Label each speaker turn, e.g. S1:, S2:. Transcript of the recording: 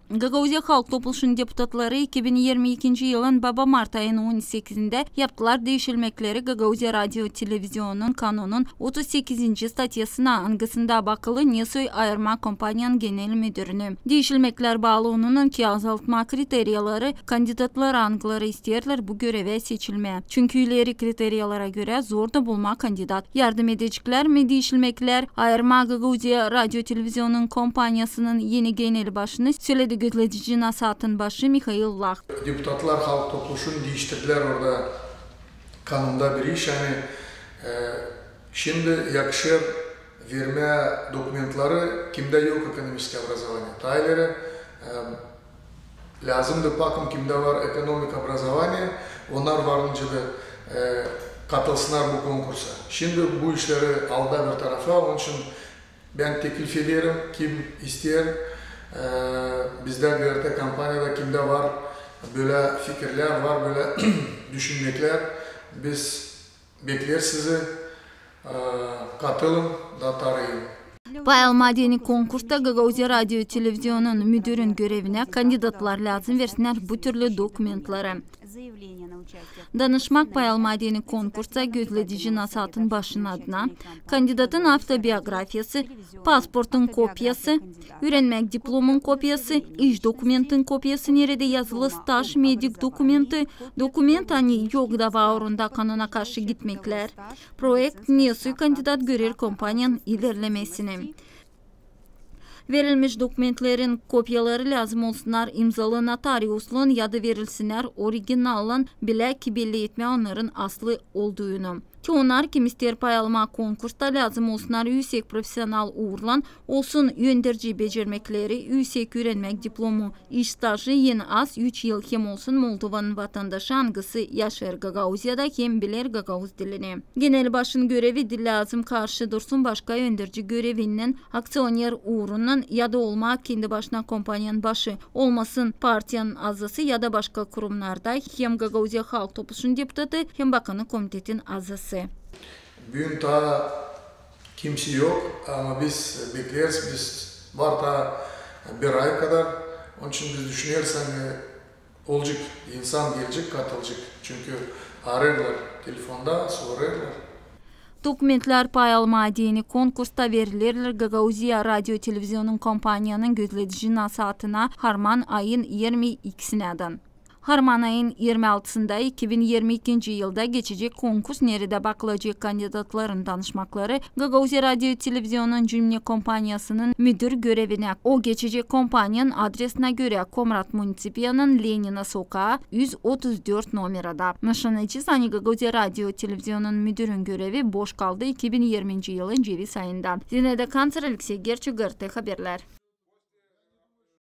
S1: Gagauzya Halk Topluluğu'nun deputatları 2022 yılın baba Mart ayının 18'inde yaptılar değişilmekleri Gagauzya Radyo Televizyonu'nun kanunun 38. statyasına angısında bakılı Nesoy Ayırma Kompanyanın Genel Müdürünü. Değişilmekler bağlılığının ki azaltma kriteriyaları kandidatlar angıları isterler bu göreve seçilmeye. Çünkü ileri kriteriyalara göre zor da bulma kandidat. Yardım edecekler mi değişilmekler? Ayırma Gagauzya Radyo Televizyonu'nun kompanyasının yeni genel başını söyledi. Gözledici Nasat'ın başı Mikhail Lak.
S2: Deputatlar halk topluluğunu değiştirdiler orada kanunda bir iş. Yani şimdi yakışır verme dokumentları kimde yok ekonomik образование. Tayları lazımdı bakım kimde var ekonomik образование. Onlar varınca da katılsınlar bu konkursa. Şimdi bu işleri aldı bir tarafa. Onun için ben teklif ederim kim ister. Bizde GRT kampanyada kimde var böyle fikirler var, böyle düşünmekler. Biz bekler sizi katılın da tarayın.
S1: Payal madeni konkursta Gagauzya Radyo Televizyonu'nun müdürün görevine kandidatlar lazım versinler bu türlü dokumentları. Danışmak Payal madeni konkursa gözledici Nasat'ın başının adına, kandidatın avtobiyografiyası, pasportun kopyası, öğrenmek diplomun kopyası, iş dokumentin kopyası, nerede yazılı staj, medik dokument hani yok dava uğrunda kanuna karşı gitmekler, projekt Nesoy kandidat görer kompanyanın ilerlemesini. Verilmiş dokumentlerin kopyaları lazım olsunlar, imzalı notariusluğun ya da verilsinler, orijinalın bile ki belli etme onların aslı olduğunu. Ki onlar kim ister pay alma konkursta lazım olsunlar, yüksek profesyonel uğurlan olsun yöndirici becermekleri, yüksek öğrenmek diplomu, iş stajı yeni az 3 yıl hem olsun Moldova'nın vatandaşı angısı yaşar Gagauzya'da hem bilir Gagauz dilini. Genel başın görevi dil lazım karşı dursun başka yöndirici görevinin aksiyoner uğrunun ya da olmak kendi başına kompanyanın başı olmasın partiyanın azası ya da başka kurumlarda hem Gagauzya Halk Topluluğu'nun deputatı hem bakanı komitetin azası.
S2: Bugün daha kimse yok ama biz bekleriz, biz var da bir ay kadar. Onun için biz düşünüyoruz olacak, insan gelecek, katılacak. Çünkü ararlar telefonda, sorarlar.
S1: Dokumentler pay alma diyeni konkursta verilirler Gagauzya Radyo Televizyonu'nun kompanyanın gözledici Nasat'ına Harman ayın 22'sinden. Harman ayın 26'sında 2022 yılda geçecek konkurs nerede bakılacak kandidatların danışmakları Gagauzya Radyo Televizyonu'nun cümle kompanyasının müdür görevine. O geçecek kompanyanın adresine göre Komrat Munisipiyanın Lenina Sokağı 134 numarada. Nişanlıcı Sani Gagauzya Radyo Televizyonu'nun müdürün görevi boş kaldı 2020 yılın ceviz ayından. Zinede Kanser Alexey Gerçi GRT haberler.